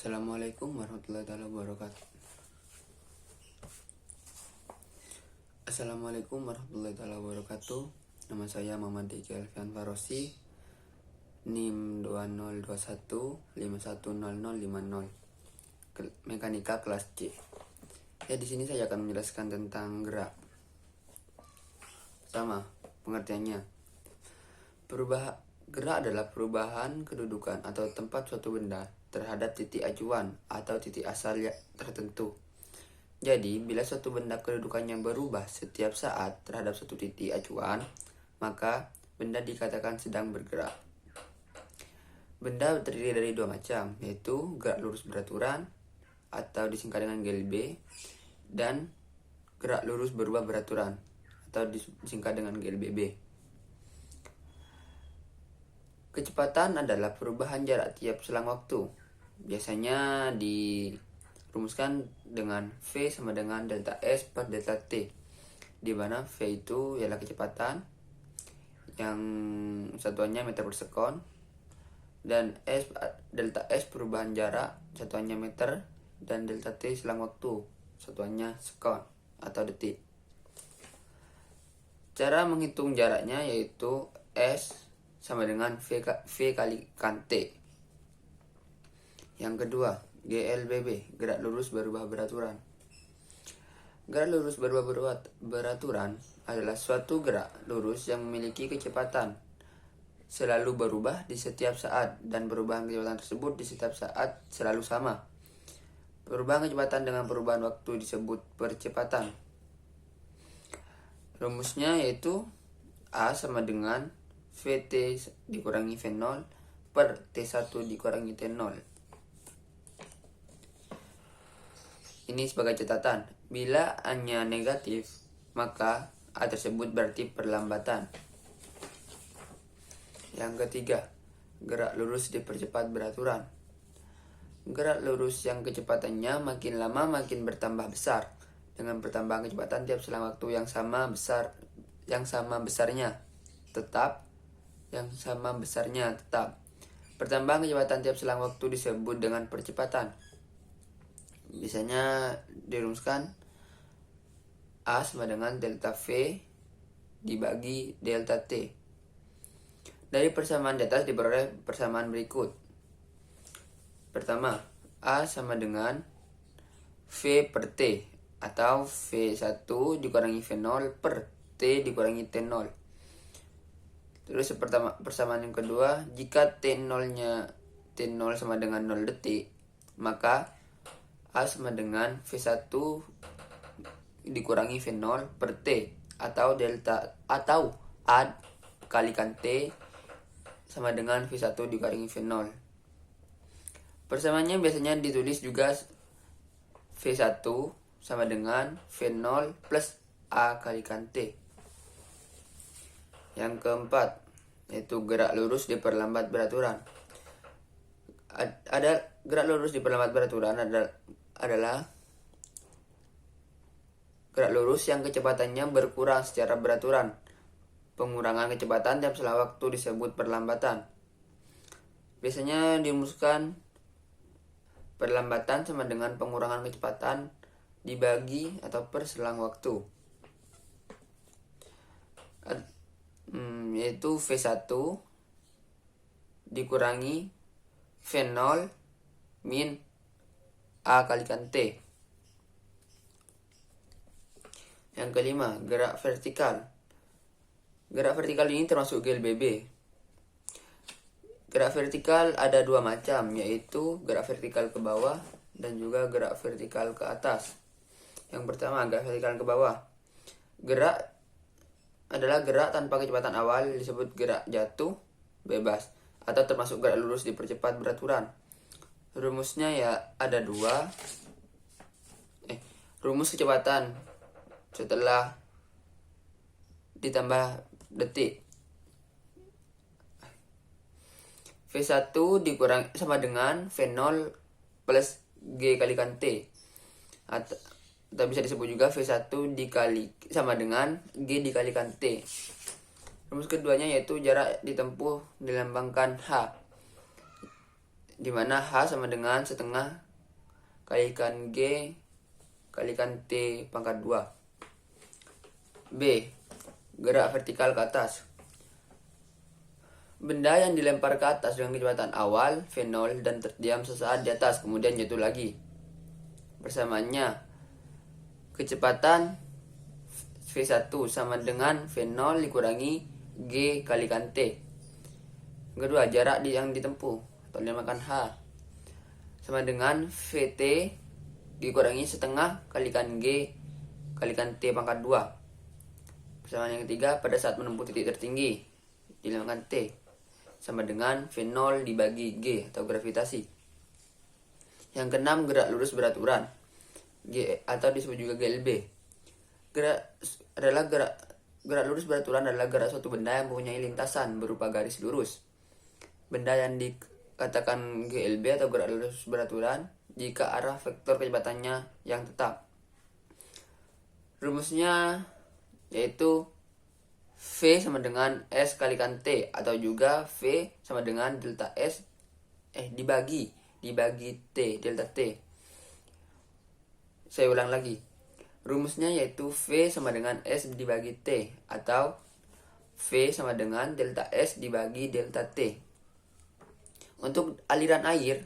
Assalamualaikum warahmatullahi wabarakatuh. Assalamualaikum warahmatullahi wabarakatuh. Nama saya Muhammad Diki Alfian Farosi, NIM 2021510050, Mekanika kelas C. Ya, di sini saya akan menjelaskan tentang gerak. Pertama, pengertiannya. Gerak adalah perubahan kedudukan atau tempat suatu benda terhadap titik acuan atau titik asal tertentu. Jadi, bila suatu benda kedudukannya berubah setiap saat terhadap suatu titik acuan, maka benda dikatakan sedang bergerak. Benda terdiri dari dua macam, yaitu gerak lurus beraturan atau disingkat dengan GLB, dan gerak lurus berubah beraturan atau disingkat dengan GLBB. Kecepatan adalah perubahan jarak tiap selang waktu. Biasanya dirumuskan dengan V sama dengan delta S per delta T, di mana V itu ialah kecepatan yang satuannya meter per sekon, dan delta S perubahan jarak satuannya meter, dan delta T selang waktu satuannya sekon atau detik. Cara menghitung jaraknya yaitu S sama dengan V kalikan T. Yang kedua, GLBB, gerak lurus berubah beraturan. Gerak lurus berubah beraturan adalah suatu gerak lurus yang memiliki kecepatan selalu berubah di setiap saat, dan perubahan kecepatan tersebut di setiap saat selalu sama. Perubahan kecepatan dengan perubahan waktu disebut percepatan. Rumusnya yaitu A sama dengan VT dikurangi V0 per T1 dikurangi T0. Ini sebagai catatan, bila A-nya negatif, maka A tersebut berarti perlambatan. Yang ketiga, gerak lurus dipercepat beraturan. Gerak lurus yang kecepatannya makin lama makin bertambah besar, dengan pertambahan kecepatan tiap selang waktu yang sama besarnya tetap. Pertambahan kecepatan tiap selang waktu disebut dengan percepatan. Biasanya dirumuskan A sama dengan delta V dibagi delta T. Dari persamaan di atas diperoleh persamaan berikut. Pertama, A sama dengan V per T, atau V1 dikurangi V0 per T dikurangi T0. Terus persamaan yang kedua, jika T0 sama dengan 0 detik, maka A sama dengan V1 dikurangi V0 per T, atau A kalikan T sama dengan V1 dikurangi V0. Persamaannya biasanya ditulis juga V1 sama dengan V0 plus A kalikan T. Yang keempat, yaitu gerak lurus diperlambat beraturan. Gerak lurus diperlambat beraturan adalah gerak lurus yang kecepatannya berkurang secara beraturan. Pengurangan kecepatan tiap selang waktu disebut perlambatan. Biasanya dirumuskan perlambatan sama dengan pengurangan kecepatan dibagi atau per selang waktu, yaitu V1 dikurangi V0 min A kalikan T. Yang kelima, gerak vertikal. Gerak vertikal ini termasuk GLBB. Gerak vertikal ada dua macam, yaitu gerak vertikal ke bawah dan juga gerak vertikal ke atas. Yang pertama, gerak vertikal ke bawah. Gerak adalah gerak tanpa kecepatan awal, disebut gerak jatuh bebas, atau termasuk gerak lurus dipercepat beraturan. Rumusnya ya ada dua. Rumus kecepatan setelah ditambah detik. V1 dikurang sama dengan V0 plus G kalikan T. Atau bisa disebut juga V1 sama dengan G dikalikan T. Rumus keduanya yaitu jarak ditempuh dilambangkan H. dimana H sama dengan setengah kalikan G kalikan T pangkat 2. B. Gerak vertikal ke atas. Benda yang dilempar ke atas dengan kecepatan awal V0 dan terdiam sesaat di atas kemudian jatuh lagi. Persamaannya, kecepatan V1 sama dengan V0 dikurangi G kalikan T. Kedua, jarak yang ditempuh atau dinamakan H sama dengan VT dikurangi setengah kalikan G kalikan T pangkat 2. Persamaan yang ketiga, pada saat menempuh titik tertinggi dinamakan T sama dengan V0 dibagi G atau gravitasi. Yang keenam, gerak lurus beraturan G atau disebut juga GLB. Gerak lurus beraturan adalah gerak suatu benda yang mempunyai lintasan berupa garis lurus. Benda yang dikatakan GLB atau gerak lurus beraturan jika arah vektor kecepatannya yang tetap. Rumusnya yaitu V sama dengan S kalikan T atau juga V sama dengan delta S dibagi T delta T. Saya ulang lagi. Rumusnya yaitu V sama dengan S dibagi T atau V sama dengan delta S dibagi delta T. Untuk aliran air,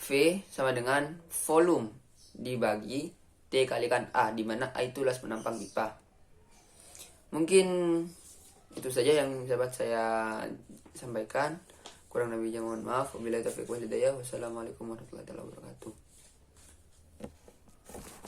V sama dengan volume dibagi T kalikan A, di mana A itu luas penampang pipa. Mungkin itu saja yang dapat saya sampaikan. Kurang lebihnya mohon maaf. Wabillahi taufiq wal hidayah. Wassalamualaikum warahmatullahi wabarakatuh.